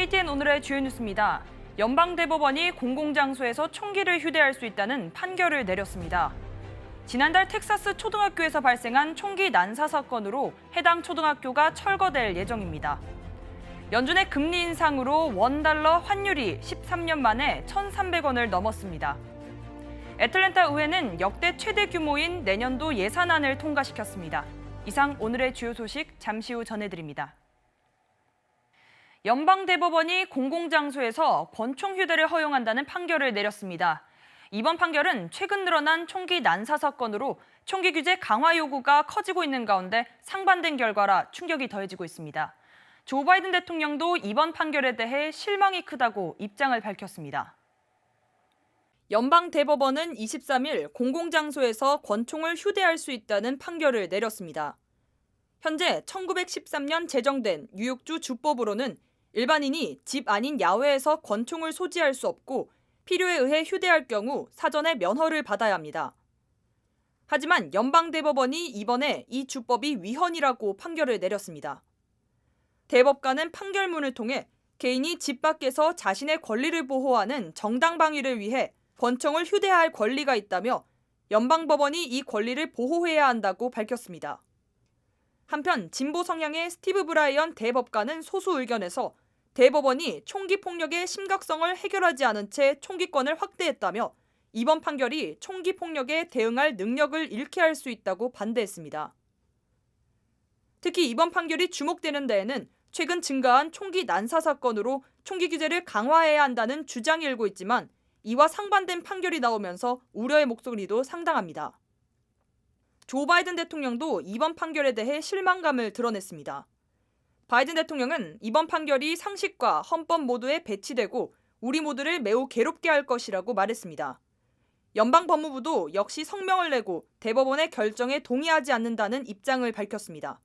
KTN 오늘의 주요 뉴스입니다. 연방대법원이 공공장소에서 총기를 휴대할 수 있다는 판결을 내렸습니다. 지난달 텍사스 초등학교에서 발생한 총기 난사 사건으로 해당 초등학교가 철거될 예정입니다. 연준의 금리 인상으로 원달러 환율이 13년 만에 1,300원을 넘었습니다. 애틀랜타 의회는 역대 최대 규모인 내년도 예산안을 통과시켰습니다. 이상 오늘의 주요 소식 잠시 후 전해드립니다. 연방대법원이 공공장소에서 권총 휴대를 허용한다는 판결을 내렸습니다. 이번 판결은 최근 늘어난 총기 난사 사건으로 총기 규제 강화 요구가 커지고 있는 가운데 상반된 결과라 충격이 더해지고 있습니다. 조 바이든 대통령도 이번 판결에 대해 실망이 크다고 입장을 밝혔습니다. 연방대법원은 23일 공공장소에서 권총을 휴대할 수 있다는 판결을 내렸습니다. 현재 1913년 제정된 뉴욕주 주법으로는 일반인이 집 아닌 야외에서 권총을 소지할 수 없고 필요에 의해 휴대할 경우 사전에 면허를 받아야 합니다. 하지만 연방대법원이 이번에 이 주법이 위헌이라고 판결을 내렸습니다. 대법관은 판결문을 통해 개인이 집 밖에서 자신의 권리를 보호하는 정당 방위를 위해 권총을 휴대할 권리가 있다며 연방법원이 이 권리를 보호해야 한다고 밝혔습니다. 한편 진보 성향의 스티브 브라이언 대법관은 소수 의견에서 대법원이 총기 폭력의 심각성을 해결하지 않은 채 총기권을 확대했다며 이번 판결이 총기 폭력에 대응할 능력을 잃게 할 수 있다고 반대했습니다. 특히 이번 판결이 주목되는 데에는 최근 증가한 총기 난사 사건으로 총기 규제를 강화해야 한다는 주장이 일고 있지만 이와 상반된 판결이 나오면서 우려의 목소리도 상당합니다. 조 바이든 대통령도 이번 판결에 대해 실망감을 드러냈습니다. 바이든 대통령은 이번 판결이 상식과 헌법 모두에 배치되고 우리 모두를 매우 괴롭게 할 것이라고 말했습니다. 연방법무부도 역시 성명을 내고 대법원의 결정에 동의하지 않는다는 입장을 밝혔습니다.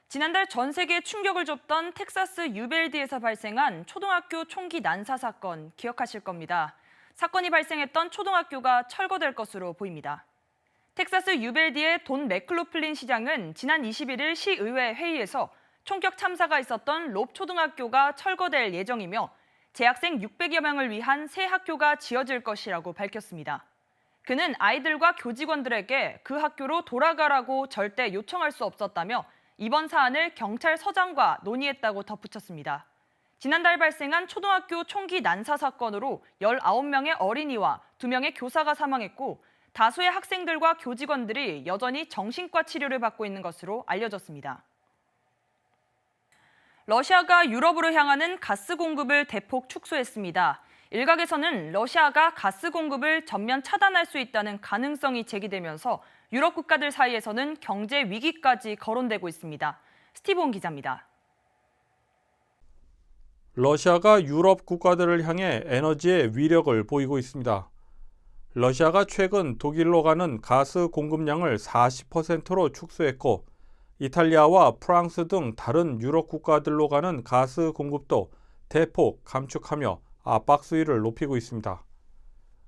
지난달 전 세계에 충격을 줬던 텍사스 유벨디에서 발생한 초등학교 총기 난사 사건 기억하실 겁니다. 사건이 발생했던 초등학교가 철거될 것으로 보입니다. 텍사스 유벨디의 돈 맥클로플린 시장은 지난 21일 시의회 회의에서 총격 참사가 있었던 롭 초등학교가 철거될 예정이며 재학생 600여 명을 위한 새 학교가 지어질 것이라고 밝혔습니다. 그는 아이들과 교직원들에게 그 학교로 돌아가라고 절대 요청할 수 없었다며 이번 사안을 경찰서장과 논의했다고 덧붙였습니다. 지난달 발생한 초등학교 총기 난사 사건으로 19명의 어린이와 2명의 교사가 사망했고 다수의 학생들과 교직원들이 여전히 정신과 치료를 받고 있는 것으로 알려졌습니다. 러시아가 유럽으로 향하는 가스 공급을 대폭 축소했습니다. 일각에서는 러시아가 가스 공급을 전면 차단할 수 있다는 가능성이 제기되면서 유럽 국가들 사이에서는 경제 위기까지 거론되고 있습니다. 스티븐 기자입니다. 러시아가 유럽 국가들을 향해 에너지의 위력을 보이고 있습니다. 러시아가 최근 독일로 가는 가스 공급량을 40%로 축소했고 이탈리아와 프랑스 등 다른 유럽 국가들로 가는 가스 공급도 대폭 감축하며 압박 수위를 높이고 있습니다.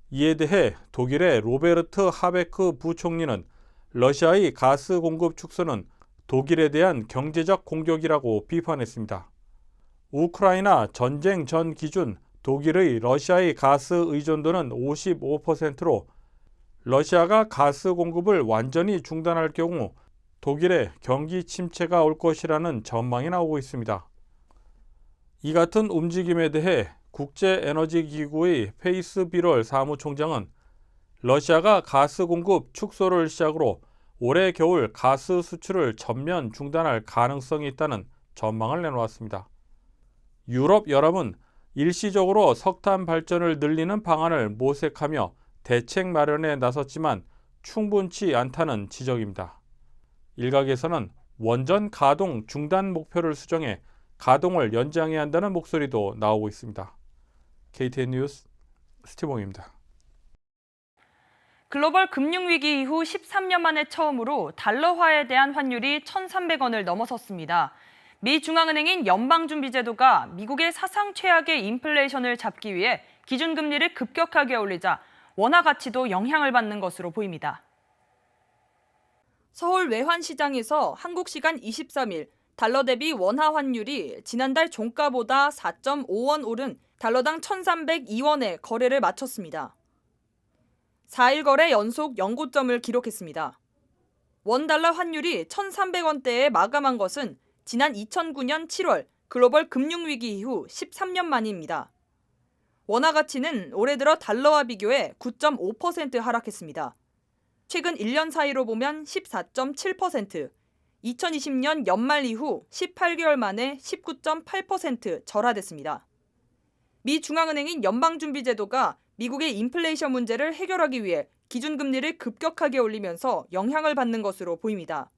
이에 대해 독일의 로베르트 하베크 부총리는 러시아의 가스 공급 축소는 독일에 대한 경제적 공격이라고 비판했습니다. 우크라이나 전쟁 전 기준 독일의 러시아의 가스 의존도는 55%로 러시아가 가스 공급을 완전히 중단할 경우 독일의 경기 침체가 올 것이라는 전망이 나오고 있습니다. 이 같은 움직임에 대해 국제에너지기구의 페이스 비럴 사무총장은 러시아가 가스 공급 축소를 시작으로 올해 겨울 가스 수출을 전면 중단할 가능성이 있다는 전망을 내놓았습니다. 유럽 연합은 일시적으로 석탄 발전을 늘리는 방안을 모색하며 대책 마련에 나섰지만 충분치 않다는 지적입니다. 일각에서는 원전 가동 중단 목표를 수정해 가동을 연장해야 한다는 목소리도 나오고 있습니다. KTN 뉴스 스티븐입니다. 글로벌 금융위기 이후 13년 만에 처음으로 달러화에 대한 환율이 1,300원을 넘어섰습니다. 미 중앙은행인 연방준비제도가 미국의 사상 최악의 인플레이션을 잡기 위해 기준금리를 급격하게 올리자 원화 가치도 영향을 받는 것으로 보입니다. 서울 외환시장에서 한국 시간 23일 달러 대비 원화 환율이 지난달 종가보다 4.5원 오른 달러당 1,302원에 거래를 마쳤습니다. 4일 거래 연속 연고점을 기록했습니다. 원달러 환율이 1,300원대에 마감한 것은 지난 2009년 7월 글로벌 금융위기 이후 13년 만입니다. 원화 가치는 올해 들어 달러와 비교해 9.5% 하락했습니다. 최근 1년 사이로 보면 14.7%, 2020년 연말 이후 18개월 만에 19.8% 절하됐습니다. 미 중앙은행인 연방준비제도가 미국의 인플레이션 문제를 해결하기 위해 기준금리를 급격하게 올리면서 영향을 받는 것으로 보입니다.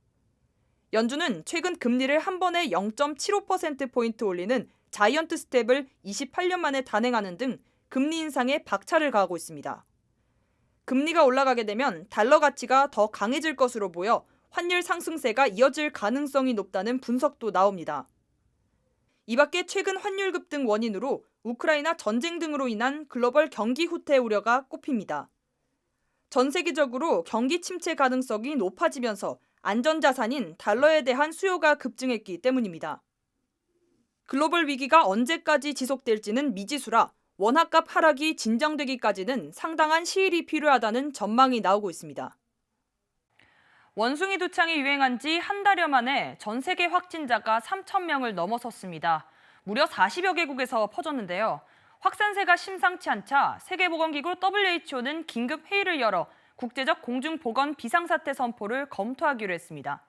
연준은 최근 금리를 한 번에 0.75%포인트 올리는 자이언트 스텝을 28년 만에 단행하는 등 금리 인상에 박차를 가하고 있습니다. 금리가 올라가게 되면 달러 가치가 더 강해질 것으로 보여 환율 상승세가 이어질 가능성이 높다는 분석도 나옵니다. 이 밖에 최근 환율 급등 원인으로 우크라이나 전쟁 등으로 인한 글로벌 경기 후퇴 우려가 꼽힙니다. 전 세계적으로 경기 침체 가능성이 높아지면서 안전자산인 달러에 대한 수요가 급증했기 때문입니다. 글로벌 위기가 언제까지 지속될지는 미지수라 원화값 하락이 진정되기까지는 상당한 시일이 필요하다는 전망이 나오고 있습니다. 원숭이 두창이 유행한 지 한 달여 만에 전 세계 확진자가 3,000명을 넘어섰습니다. 무려 40여 개국에서 퍼졌는데요. 확산세가 심상치 않자 세계보건기구 WHO는 긴급 회의를 열어 국제적 공중보건 비상사태 선포를 검토하기로 했습니다.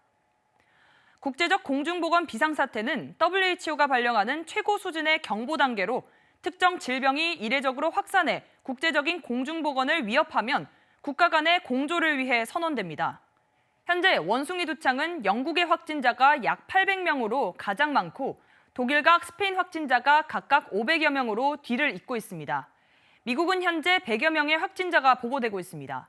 국제적 공중보건 비상사태는 WHO가 발령하는 최고 수준의 경보 단계로 특정 질병이 이례적으로 확산해 국제적인 공중보건을 위협하면 국가 간의 공조를 위해 선언됩니다. 현재 원숭이 두창은 영국의 확진자가 약 800명으로 가장 많고 독일과 스페인 확진자가 각각 500여 명으로 뒤를 잇고 있습니다. 미국은 현재 100여 명의 확진자가 보고되고 있습니다.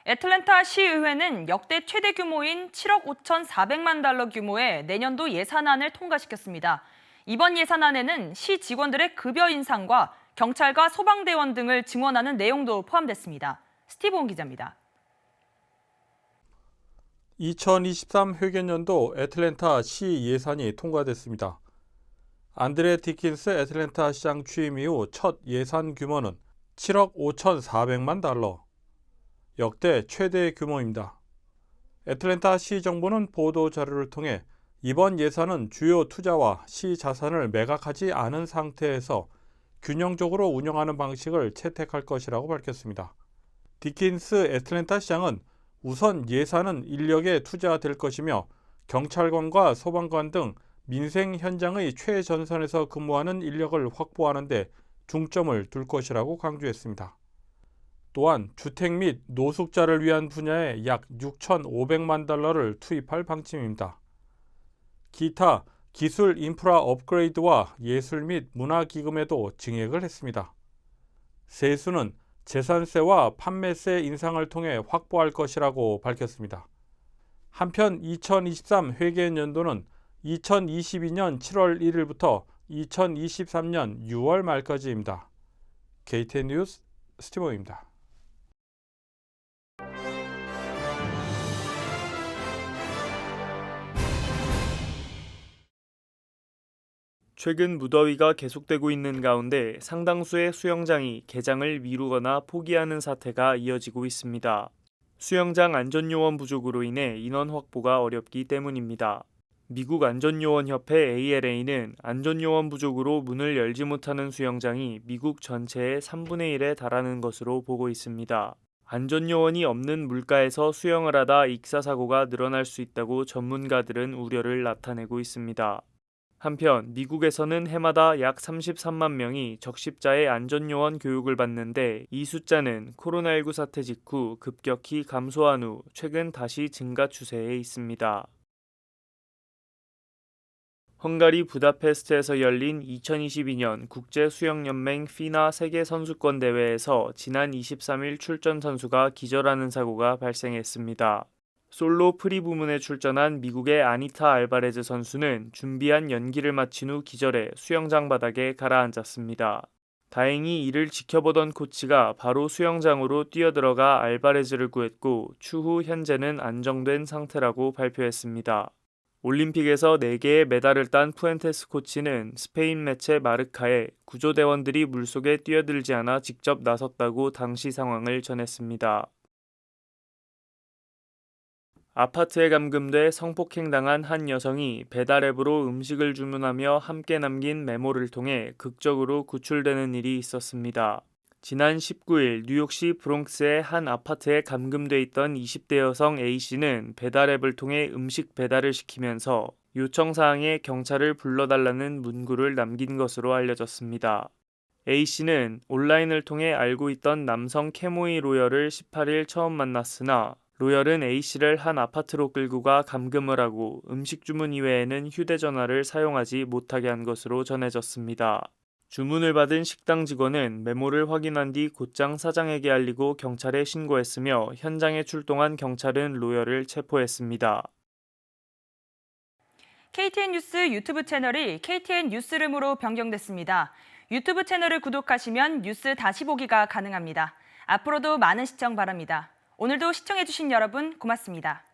애틀랜타 시의회는 역대 최대 규모인 7억 5,400만 달러 규모의 내년도 예산안을 통과시켰습니다. 이번 예산안에는 시 직원들의 급여 인상과 경찰과 소방대원 등을 증원하는 내용도 포함됐습니다. 스티브 온 기자입니다. 2023 회계연도 애틀랜타 시 예산이 통과됐습니다. 안드레 디킨스 애틀랜타 시장 취임 이후 첫 예산 규모는 7억 5,400만 달러, 역대 최대 규모입니다. 애틀랜타 시 정부는 보도 자료를 통해 이번 예산은 주요 투자와 시 자산을 매각하지 않은 상태에서 균형적으로 운영하는 방식을 채택할 것이라고 밝혔습니다. 디킨스 애틀랜타 시장은 우선 예산은 인력에 투자될 것이며 경찰관과 소방관 등 민생 현장의 최전선에서 근무하는 인력을 확보하는 데 중점을 둘 것이라고 강조했습니다. 또한 주택 및 노숙자를 위한 분야에 약 6,500만 달러를 투입할 방침입니다. 기타 기술 인프라 업그레이드와 예술 및 문화 기금에도 증액을 했습니다. 세수는 재산세와 판매세 인상을 통해 확보할 것이라고 밝혔습니다. 한편 2023 회계연도는 2022년 7월 1일부터 2023년 6월 말까지입니다. KTN 뉴스 스티브입니다. 최근 무더위가 계속되고 있는 가운데 상당수의 수영장이 개장을 미루거나 포기하는 사태가 이어지고 있습니다. 수영장 안전요원 부족으로 인해 인원 확보가 어렵기 때문입니다. 미국 안전요원협회 ALA는 안전요원 부족으로 문을 열지 못하는 수영장이 미국 전체의 3분의 1에 달하는 것으로 보고 있습니다. 안전요원이 없는 물가에서 수영을 하다 익사사고가 늘어날 수 있다고 전문가들은 우려를 나타내고 있습니다. 한편 미국에서는 해마다 약 33만 명이 적십자의 안전요원 교육을 받는데 이 숫자는 코로나19 사태 직후 급격히 감소한 후 최근 다시 증가 추세에 있습니다. 헝가리 부다페스트에서 열린 2022년 국제수영연맹 피나 세계선수권 대회에서 지난 23일 출전 선수가 기절하는 사고가 발생했습니다. 솔로 프리 부문에 출전한 미국의 아니타 알바레즈 선수는 준비한 연기를 마친 후 기절해 수영장 바닥에 가라앉았습니다. 다행히 이를 지켜보던 코치가 바로 수영장으로 뛰어들어가 알바레즈를 구했고 추후 현재는 안정된 상태라고 발표했습니다. 올림픽에서 4개의 메달을 딴 푸엔테스 코치는 스페인 매체 마르카에 구조대원들이 물속에 뛰어들지 않아 직접 나섰다고 당시 상황을 전했습니다. 아파트에 감금돼 성폭행당한 한 여성이 배달앱으로 음식을 주문하며 함께 남긴 메모를 통해 극적으로 구출되는 일이 있었습니다. 지난 19일 뉴욕시 브롱크스의 한 아파트에 감금돼 있던 20대 여성 A씨는 배달앱을 통해 음식 배달을 시키면서 요청사항에 경찰을 불러달라는 문구를 남긴 것으로 알려졌습니다. A씨는 온라인을 통해 알고 있던 남성 캐모이 로열을 18일 처음 만났으나 로열은 A씨를 한 아파트로 끌고 가 감금을 하고 음식 주문 이외에는 휴대전화를 사용하지 못하게 한 것으로 전해졌습니다. 주문을 받은 식당 직원은 메모를 확인한 뒤 곧장 사장에게 알리고 경찰에 신고했으며 현장에 출동한 경찰은 로열을 체포했습니다. KTN 뉴스 유튜브 채널이 KTN 뉴스룸으로 변경됐습니다. 유튜브 채널을 구독하시면 뉴스 다시 보기가 가능합니다. 앞으로도 많은 시청 바랍니다. 오늘도 시청해주신 여러분 고맙습니다.